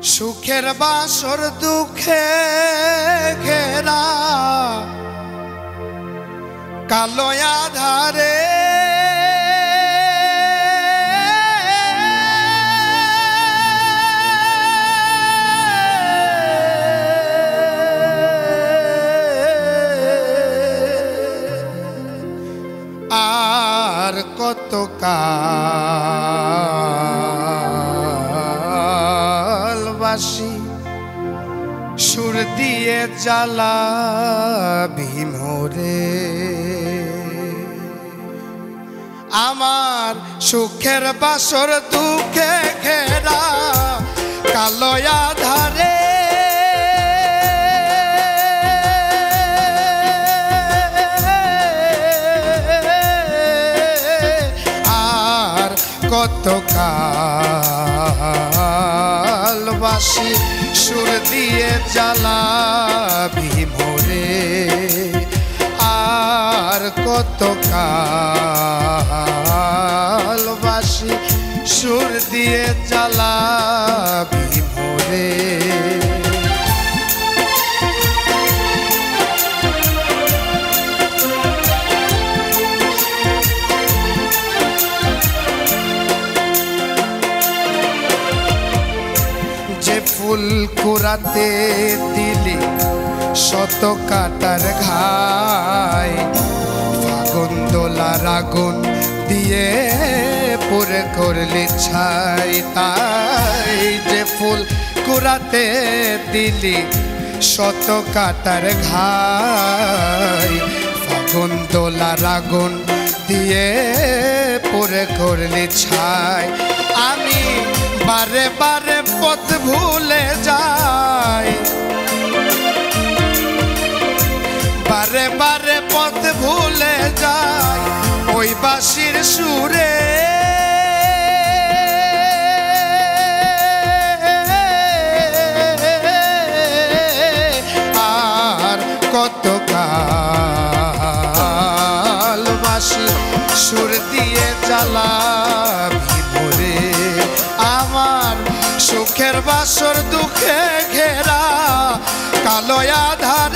সুখের বাসর দুঃখে ঘেরা কালো আধারে আর কত কাল বাসি সুর দিয়ে জ্বালাবি মোরে আমার সুখের বাসর দুঃখে ঘেরা কালো আধারে আর কত কাল বাসি সুর দিয়ে জ্বালাবি মোরে আর কত কাল বাসি সুর দিয়ে জ্বালাবি মোরে ফুল কুড়াতে দিলি শত কাটার ঘাই ফাগুন দোলার আগুন দিয়ে পুরে করলি ছাই তাই যে ফুল কুড়াতে দিলি শত কাটার ঘাই ফাগুন দোলার আগুন দিয়ে পুরে করলি ছাই আমি বারে বারে পথ ভুলে যাই বারে বারে পথ ভুলে যাই ওই বাঁশির সুরে আর কত কাল বাঁশি সুর দিয়ে জ্বালাবি মোরে আমার সুখের বাসর দুঃখে ঘেরা কালো আধার